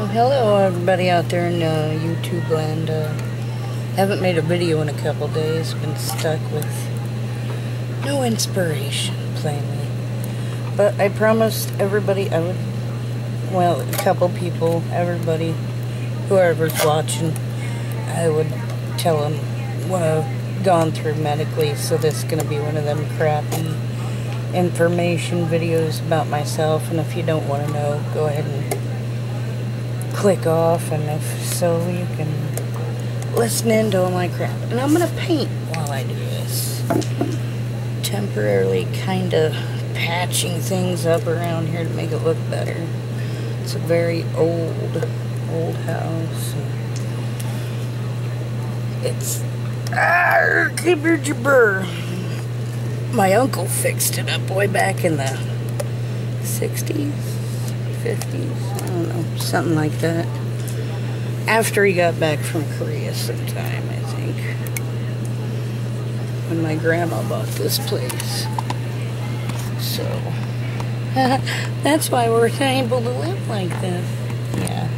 Oh, hello everybody out there in YouTube land. Haven't made a video in a couple days. Been stuck with no inspiration, plainly. But I promised everybody I would, well, a couple people, everybody, whoever's watching, I would tell them what I've gone through medically. So this is going to be one of them crappy information videos about myself. And if you don't want to know, go ahead and click off, and if so, you can listen in to all my crap. And I'm gonna paint while I do this, temporarily kind of patching things up around here to make it look better. It's a very old house. It's gibber jabber. My uncle fixed it up way back in the 60s, 50s, I don't know, something like that. After he got back from Korea sometime, I think. When my grandma bought this place. So, that's why we're able to live like this. Yeah.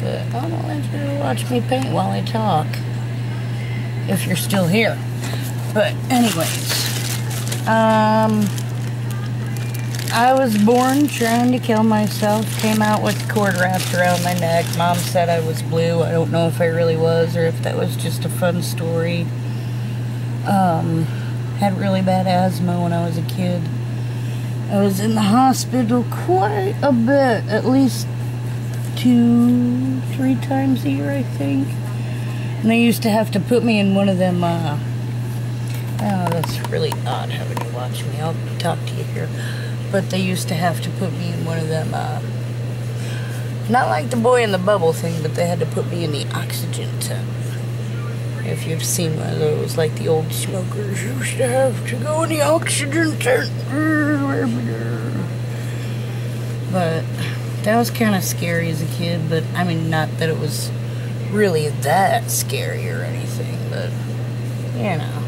But I don't want you to watch me paint while I talk. If you're still here. But anyways. I was born trying to kill myself. Came out with the cord wrapped around my neck. Mom said I was blue. I don't know if I really was or if that was just a fun story. Had really bad asthma when I was a kid. I was in the hospital quite a bit. At least 2-3 times a year, I think. And they used to have to put me in one of them, oh, that's really odd having you watch me. I'll talk to you here. But they used to have to put me in one of them, not like the boy in the bubble thing, but they had to put me in the oxygen tent. If you've seen one of those, like the old smokers used to have to go in the oxygen tent. But that was kind of scary as a kid, but I mean, not that it was really that scary or anything, but, you know,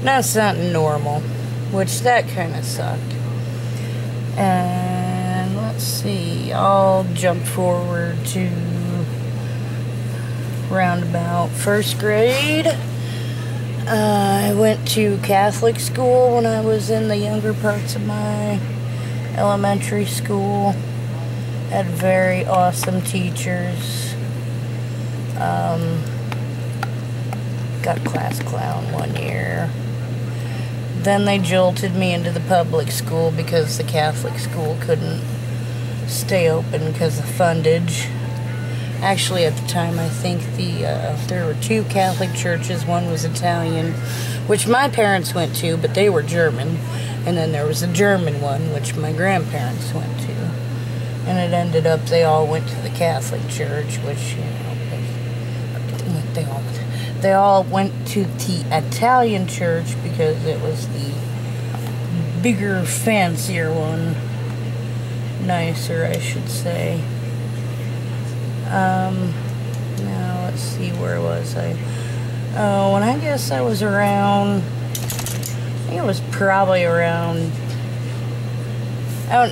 not something normal, which that kind of sucked. And let's see, I'll jump forward to roundabout first grade. I went to Catholic school when I was in the younger parts of my elementary school. Had very awesome teachers. Got class clown one year. Then they jolted me into the public school because the Catholic school couldn't stay open because of fundage. Actually, at the time, I think there were 2 Catholic churches. One was Italian, which my parents went to, but they were German. And then there was a German one, which my grandparents went to. And it ended up they all went to the Catholic church, which, you know, they all went to the Italian church because it was the bigger, fancier one. Nicer, I should say. Now, let's see, where was I? Oh, and I guess I was around, I think it was probably around, I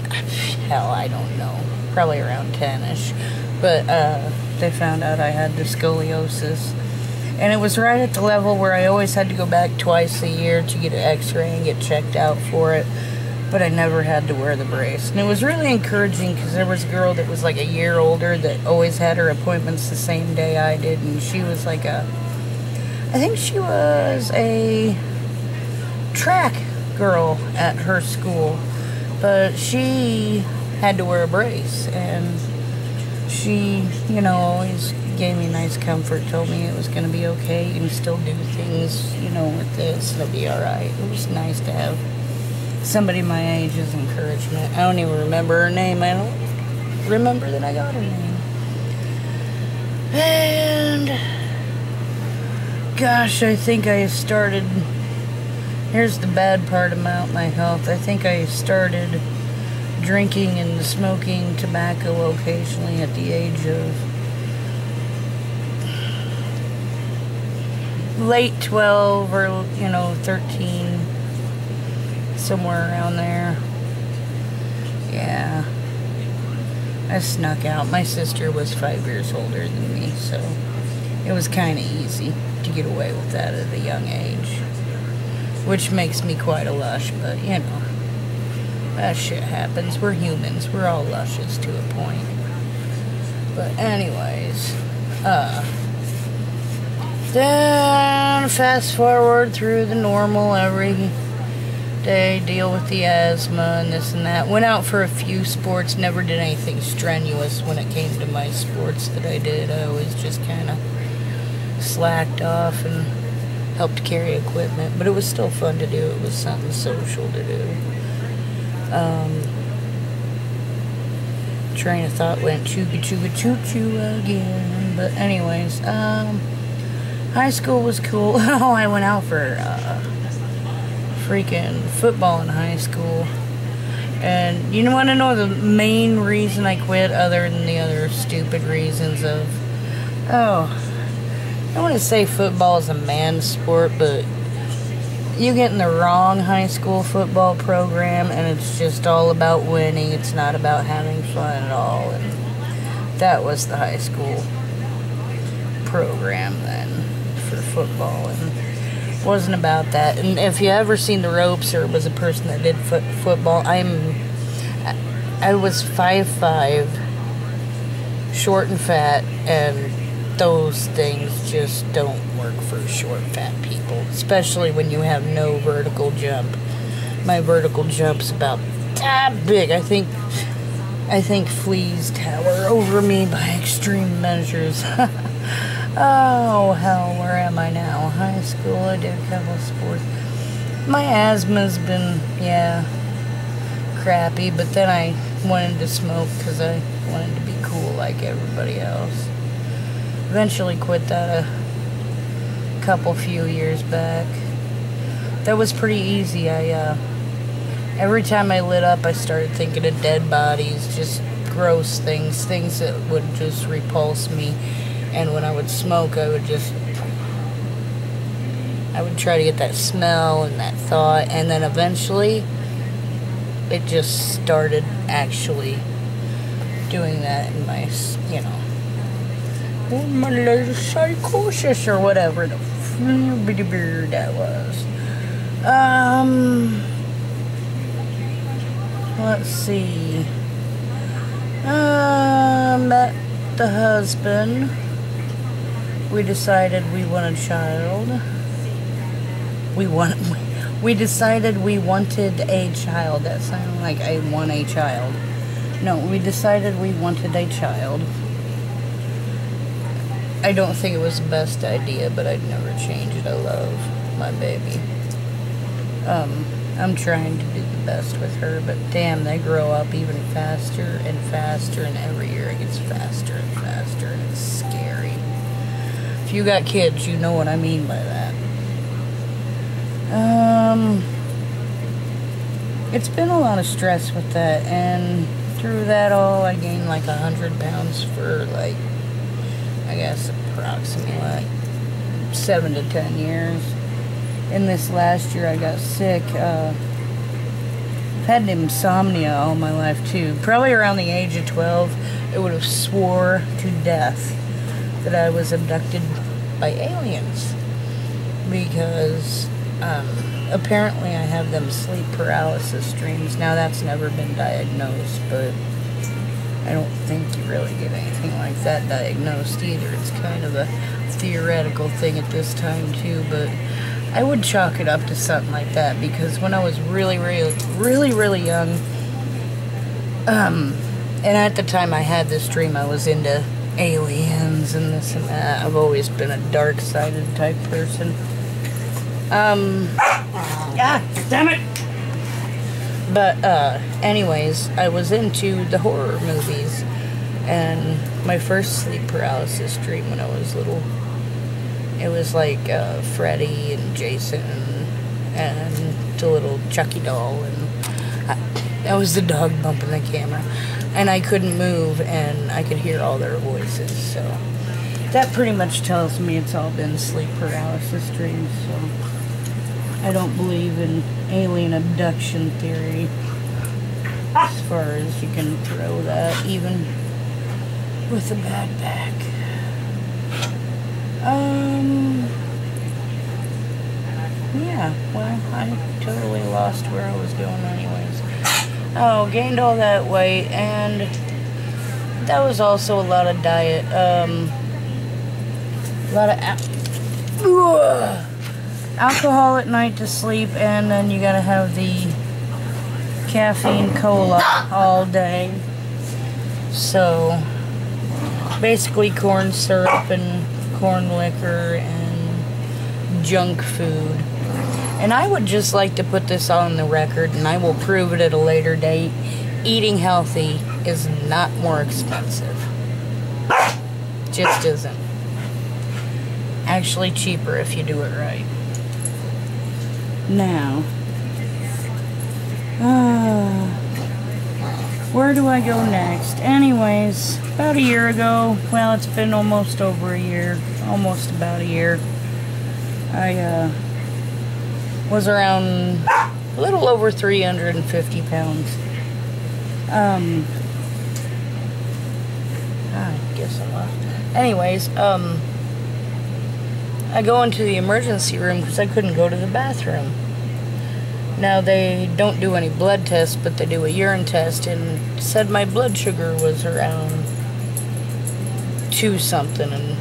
don't know, probably around 10-ish. But, they found out I had the scoliosis. And it was right at the level where I always had to go back twice a year to get an x-ray and get checked out for it. But I never had to wear the brace. And it was really encouraging because there was a girl that was like a year older that always had her appointments the same day I did. And she was like I think she was a track girl at her school. But she had to wear a brace. And she, you know, always gave me nice comfort, told me it was going to be okay, you can still do things, you know, with this, it'll be alright. It was nice to have somebody my age's encouragement. I don't even remember her name. I don't remember that I got her name. And, gosh, I think I started, here's the bad part about my health, I think I started drinking and smoking tobacco occasionally at the age of late 12 or, you know, 13, somewhere around there. Yeah. I snuck out. My sister was 5 years older than me, so it was kind of easy to get away with that at a young age. Which makes me quite a lush, but you know, that shit happens. We're humans. We're all lushes to a point. But anyways, then fast forward through the normal everyday deal with the asthma and this and that. Went out for a few sports, never did anything strenuous when it came to my sports that I did. I always just kind of slacked off and helped carry equipment, but it was still fun to do. It was something social to do. Train of thought went choo-choo again. But anyways, high school was cool. Oh, I went out for freaking football in high school. And you want to know the main reason I quit, other than the other stupid reasons of, I want to say football is a man's sport, but you get in the wrong high school football program and it's just all about winning. It's not about having fun at all. And that was the high school program then for football, and it wasn't about that. And if you ever seen the ropes or was a person that did football, I was 5'5", short and fat, and those things just don't work for short, fat people, especially when you have no vertical jump. My vertical jump's about that big. I think fleas tower over me by extreme measures. Oh, hell, where am I now? High school, I did a couple of sports. My asthma's been, crappy, but then I wanted to smoke because I wanted to be cool like everybody else. Eventually quit that a few years back. That was pretty easy. Every time I lit up, I started thinking of dead bodies, just gross things that would just repulse me. And when I would smoke, I would try to get that smell and that thought, and then eventually it just started actually doing that in my, my little psychosis or whatever the that was. Let's see. Met the husband. We decided we wanted a child. We decided we wanted a child. That sounded like I want a child. No, we decided we wanted a child. I don't think it was the best idea, but I'd never change it. I love my baby. I'm trying to do the best with her, but damn, they grow up even faster and faster, and every year it gets faster and faster, and it's scary. If you got kids, you know what I mean by that. It's been a lot of stress with that, and through that all, I gained like 100 pounds for like, I guess approximately like 7 to 10 years. In this last year I got sick. I've had insomnia all my life too. Probably around the age of 12, I would have swore to death that I was abducted by aliens. Because apparently I have them sleep paralysis dreams. Now that's never been diagnosed, but I don't think you really get anything like that diagnosed either. It's kind of a theoretical thing at this time too, but I would chalk it up to something like that, because when I was really young, and at the time I had this dream, I was into aliens and this and that. I've always been a dark-sided type person. Damn it! But, anyways, I was into the horror movies, and my first sleep paralysis dream when I was little, it was like, Freddy and Jason and the little Chucky doll, and that was the dog bumping the camera, and I couldn't move, and I could hear all their voices, so that pretty much tells me it's all been sleep paralysis dreams, so I don't believe in alien abduction theory. as far as you can throw that, even with a backpack. Yeah, well, I totally lost where I was going anyways. Oh, gained all that weight, and that was also a lot of diet, a lot of alcohol at night to sleep, and then you gotta have the caffeine cola all day. So, basically corn syrup and corn liquor and junk food. And I would just like to put this on the record, and I will prove it at a later date. Eating healthy is not more expensive. Just isn't. Actually cheaper if you do it right. Now, where do I go next? Anyways, about a year ago, well, it's been almost over a year, almost about a year, I was around a little over 350 pounds. I guess I lost. Anyways, I go into the emergency room because I couldn't go to the bathroom. Now, they don't do any blood tests, but they do a urine test, and said my blood sugar was around 2 something, and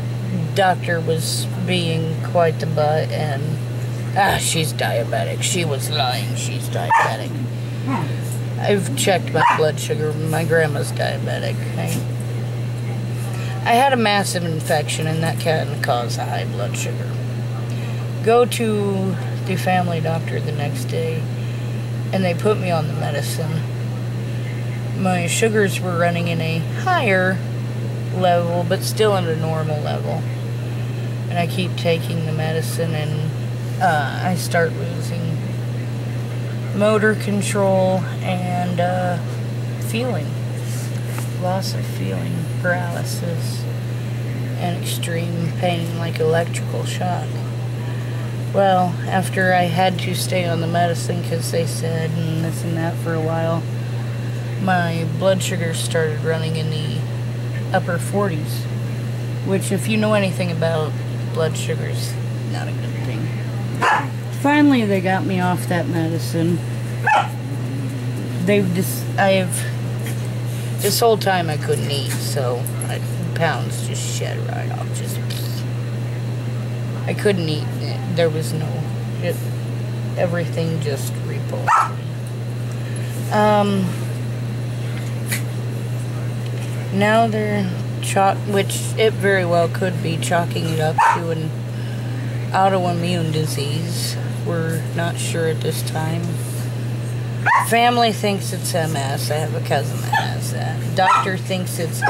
doctor was being quite the butt, and she's diabetic. She was lying, she's diabetic. I've checked my blood sugar. My grandma's diabetic. I had a massive infection, and that can cause high blood sugar. Go to the family doctor the next day, and they put me on the medicine. My sugars were running in a higher level, but still in a normal level. And I keep taking the medicine, and I start losing motor control and feeling. Loss of feeling, paralysis, and extreme pain like electrical shock. Well, after I had to stay on the medicine because they said and this and that for a while, my blood sugar started running in the upper 40s, which, if you know anything about blood sugars, not a good thing. Finally, they got me off that medicine. This whole time I couldn't eat, so pounds just shed right off. I couldn't eat. There was everything just repulsed. Now they're which it very well could be chalking it up to an autoimmune disease. We're not sure at this time. Family thinks it's MS. I have a cousin that has that. Doctor thinks it's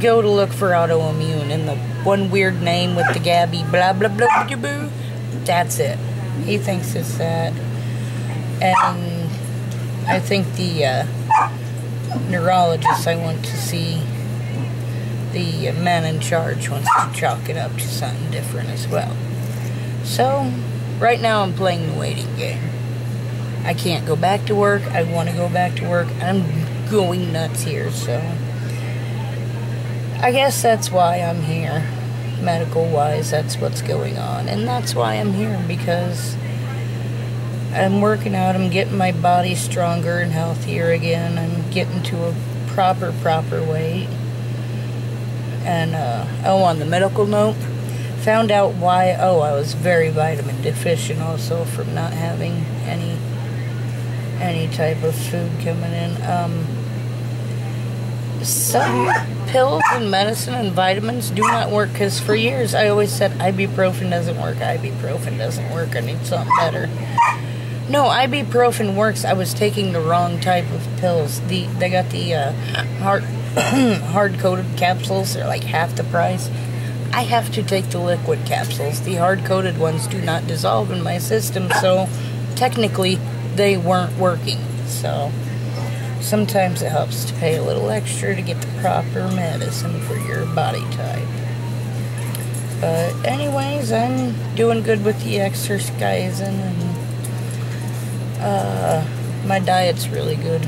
go to look for autoimmune, and the one weird name with the Gabby blah blah blah blah blah. That's it. He thinks it's that. And I think the neurologist I went to see, the man in charge, wants to chalk it up to something different as well. So, right now I'm playing the waiting game. I can't go back to work. I want to go back to work. I'm going nuts here, so I guess that's why I'm here. Medical-wise, that's what's going on. And that's why I'm here, because I'm working out. I'm getting my body stronger and healthier again. I'm getting to a proper weight. And, on the medical note, found out why, I was very vitamin deficient also from not having any type of food coming in. Some pills and medicine and vitamins do not work, because for years I always said ibuprofen doesn't work, ibuprofen doesn't work, I need something better. No, ibuprofen works. I was taking the wrong type of pills. They got the hard-coated capsules. They're like half the price. I have to take the liquid capsules. The hard-coated ones do not dissolve in my system, so technically they weren't working. So sometimes it helps to pay a little extra to get the proper medicine for your body type. But anyways, I'm doing good with the exercising and My diet's really good.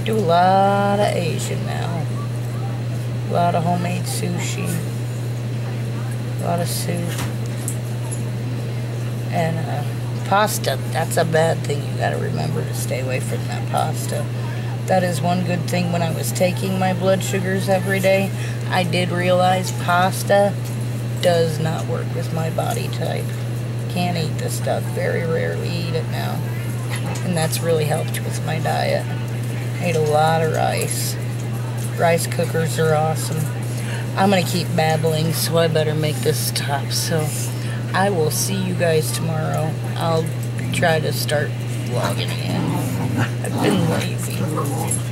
Do a lot of Asian now. A lot of homemade sushi. A lot of soup. And pasta. That's a bad thing. You gotta remember to stay away from that pasta. That is one good thing when I was taking my blood sugars every day. I did realize pasta does not work with my body type. Can't eat this stuff. Very rarely eat it now. And that's really helped with my diet. I ate a lot of rice. Rice cookers are awesome. I'm going to keep babbling, so I better make this stop. So I will see you guys tomorrow. I'll try to start vlogging again. I've been lazy.